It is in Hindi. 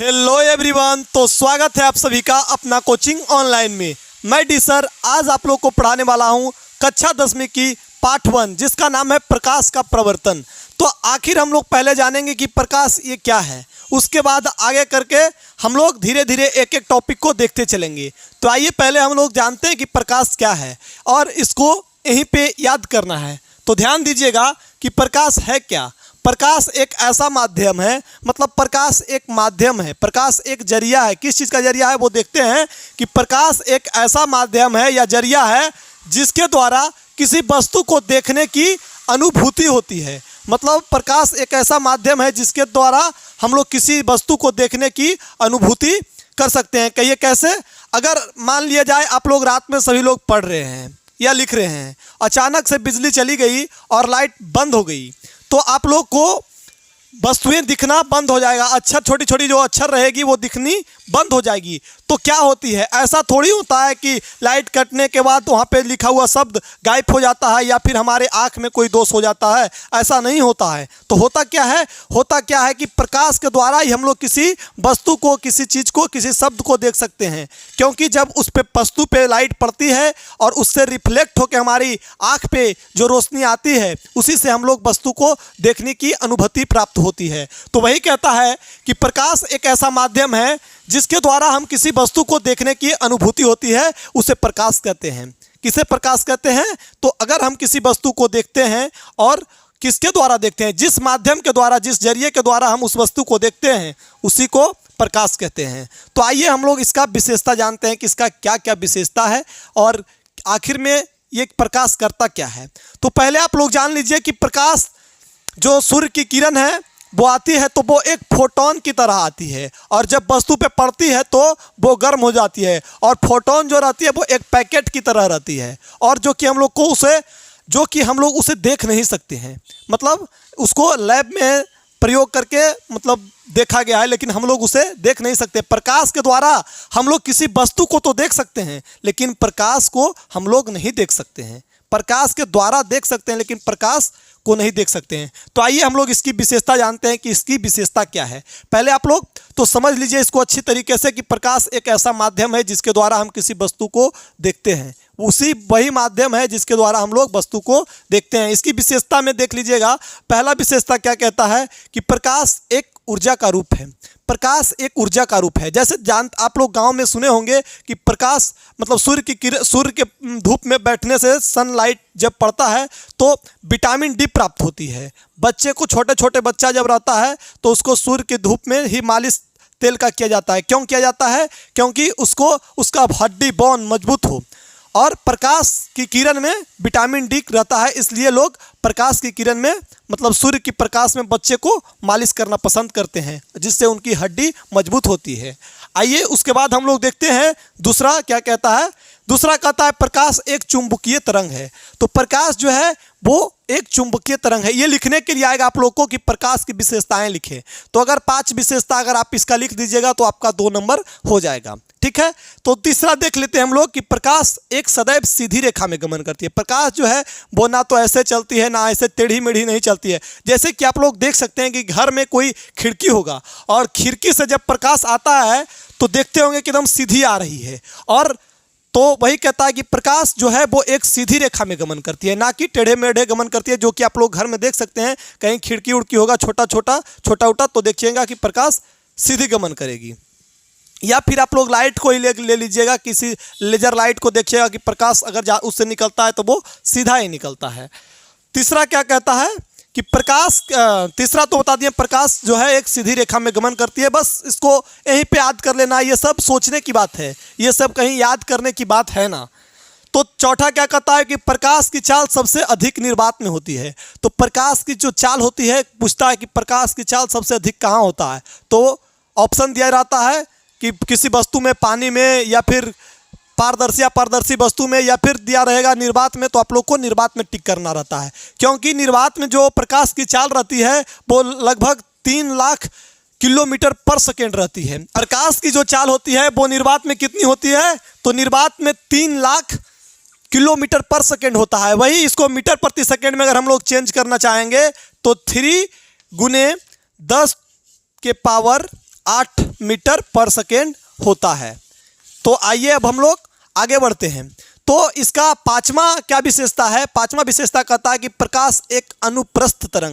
हेलो एवरीवन, तो स्वागत है आप सभी का अपना कोचिंग ऑनलाइन में। मैं डी सर आज आप लोग को पढ़ाने वाला हूं कक्षा 10वीं की पाठ 1 जिसका नाम है प्रकाश का प्रवर्तन। तो आखिर हम लोग पहले जानेंगे कि प्रकाश ये क्या है, उसके बाद आगे करके हम लोग धीरे धीरे एक एक टॉपिक को देखते चलेंगे। तो आइए पहले हम लोग जानते हैं कि प्रकाश क्या है और इसको यहीं पे याद करना है। तो ध्यान दीजिएगा कि प्रकाश है क्या। प्रकाश एक ऐसा माध्यम है, मतलब प्रकाश एक माध्यम है, प्रकाश एक जरिया है। किस चीज़ का जरिया है वो देखते हैं कि प्रकाश एक ऐसा माध्यम है या जरिया है जिसके द्वारा किसी वस्तु को देखने की अनुभूति होती है। मतलब प्रकाश एक ऐसा माध्यम है जिसके द्वारा हम लोग किसी वस्तु को देखने की अनुभूति कर सकते हैं। कहिए कैसे? अगर मान लिया जाए आप लोग रात में सभी लोग पढ़ रहे हैं या लिख रहे हैं, अचानक से बिजली चली गई और लाइट बंद हो गई, तो आप लोग को वस्तुएं दिखना बंद हो जाएगा। अक्षर छोटी छोटी जो अक्षर रहेगी वो दिखनी बंद हो जाएगी। तो क्या होती है, ऐसा थोड़ी होता है कि लाइट कटने के बाद वहाँ पे लिखा हुआ शब्द गायब हो जाता है या फिर हमारे आँख में कोई दोष हो जाता है। ऐसा नहीं होता है। तो होता क्या है कि प्रकाश के द्वारा ही हम लोग किसी वस्तु को, किसी चीज़ को, किसी शब्द को देख सकते हैं। क्योंकि जब उस पे वस्तु पे लाइट पड़ती है और उससे रिफ्लेक्ट होकर हमारी आँख पे जो रोशनी आती है, उसी से हम लोग वस्तु को देखने की अनुभूति प्राप्त होती है। तो वही कहता है कि प्रकाश एक ऐसा माध्यम है जिसके द्वारा हम किसी वस्तु को देखने की अनुभूति होती है, उसे प्रकाश कहते हैं। किसे प्रकाश कहते हैं? तो अगर हम किसी वस्तु को देखते हैं और किसके द्वारा देखते हैं, जिस माध्यम के द्वारा, जिस जरिए के द्वारा हम उस वस्तु को देखते हैं, उसी को प्रकाश कहते हैं। तो आइए हम लोग इसका विशेषता जानते हैं कि इसका क्या क्या विशेषता है और आखिर में ये प्रकाश करता क्या है। तो पहले आप लोग जान लीजिए कि प्रकाश जो सूर्य की किरण है वो आती है तो वो एक फोटोन की तरह आती है और जब वस्तु पे पड़ती है तो वो गर्म हो जाती है। और फोटोन जो रहती है वो एक पैकेट की तरह रहती है और जो कि हम लोग उसे देख नहीं सकते हैं। मतलब उसको लैब में प्रयोग करके मतलब देखा गया है, लेकिन हम लोग उसे देख नहीं सकते। प्रकाश के द्वारा हम लोग किसी वस्तु को तो देख सकते हैं, लेकिन प्रकाश को हम लोग नहीं देख सकते हैं। प्रकाश के द्वारा देख सकते हैं लेकिन प्रकाश को नहीं देख सकते हैं। तो आइए हम लोग इसकी विशेषता जानते हैं कि इसकी विशेषता क्या है। पहले आप लोग तो समझ लीजिए इसको अच्छी तरीके से कि प्रकाश एक ऐसा माध्यम है जिसके द्वारा हम किसी वस्तु को देखते हैं। वही माध्यम है जिसके द्वारा हम लोग वस्तु को देखते हैं। इसकी विशेषता में देख लीजिएगा, पहला विशेषता क्या कहता है कि प्रकाश एक ऊर्जा का रूप है। प्रकाश एक ऊर्जा का रूप है। जैसे आप लोग गांव में सुने होंगे कि प्रकाश मतलब सूर्य के धूप में बैठने से सनलाइट जब पड़ता है तो विटामिन डी प्राप्त होती है। बच्चे को, छोटे बच्चा जब रहता है तो उसको सूर्य की धूप में ही मालिश तेल का किया जाता है। क्यों किया जाता है? क्योंकि उसका हड्डी बोन मजबूत हो। और प्रकाश की किरण में विटामिन डी रहता है, इसलिए लोग प्रकाश की किरण में मतलब सूर्य की प्रकाश में बच्चे को मालिश करना पसंद करते हैं, जिससे उनकी हड्डी मजबूत होती है। आइए उसके बाद हम लोग देखते हैं दूसरा क्या कहता है। दूसरा कहता है प्रकाश एक चुंबकीय तरंग है। तो प्रकाश जो है वो एक चुंबकीय तरंग है। ये लिखने के लिए आएगा आप लोग को कि प्रकाश की विशेषताएं लिखें। तो अगर 5 विशेषता अगर आप इसका लिख दीजिएगा तो आपका 2 नंबर हो जाएगा। ठीक है, तो तीसरा देख लेते हैं हम लोग कि प्रकाश एक सदैव सीधी रेखा में गमन करती है। प्रकाश जो है वो ना तो ऐसे चलती है ना ऐसे टेढ़ी मेढ़ी नहीं चलती है। जैसे कि आप लोग देख सकते हैं कि घर में कोई खिड़की होगा और खिड़की से जब प्रकाश आता है तो देखते होंगे कि एकदम सीधी आ रही है। और तो वही कहता है कि प्रकाश जो है वो एक सीधी रेखा में गमन करती है, ना कि टेढ़े मेढ़े गमन करती है, जो कि आप लोग घर में देख सकते हैं। कहीं खिड़की उड़की होगा छोटा उटा तो देखिएगा कि प्रकाश सीधी गमन करेगी। या फिर आप लोग लाइट को ही ले लीजिएगा, किसी लेजर लाइट को देखिएगा कि प्रकाश अगर उससे निकलता है तो वो सीधा ही निकलता है। तीसरा क्या कहता है कि तीसरा तो बता दिए, प्रकाश जो है एक सीधी रेखा में गमन करती है। बस इसको यहीं पे याद कर लेना, ये सब सोचने की बात है, ये सब कहीं याद करने की बात है ना। तो चौथा क्या कहता है कि प्रकाश की चाल सबसे अधिक निर्वात में होती है। तो प्रकाश की जो चाल होती है, पूछता है कि प्रकाश की चाल सबसे अधिक कहाँ होता है, तो ऑप्शन दिया रहता है कि किसी वस्तु में, पानी में, या फिर पारदर्शी वस्तु में, या फिर दिया रहेगा निर्वात में। तो आप लोग को निर्वात में टिक करना रहता है, क्योंकि निर्वात में जो प्रकाश की चाल रहती है वो लगभग 3 लाख किलोमीटर पर सेकेंड रहती है। प्रकाश की जो चाल होती है वो निर्वात में कितनी होती है? तो निर्वात में 3 लाख किलोमीटर पर सेकेंड होता है। वही इसको मीटर प्रति सेकेंड में अगर हम लोग चेंज करना चाहेंगे तो 3 × 10⁻⁸ 8 मीटर पर सेकेंड होता है। तो आइए अब हम लोग आगे बढ़ते हैं। तो इसका पांचवा क्या विशेषता है? पांचवा विशेषता कहता है कि प्रकाश एक अनुप्रस्थ तरंग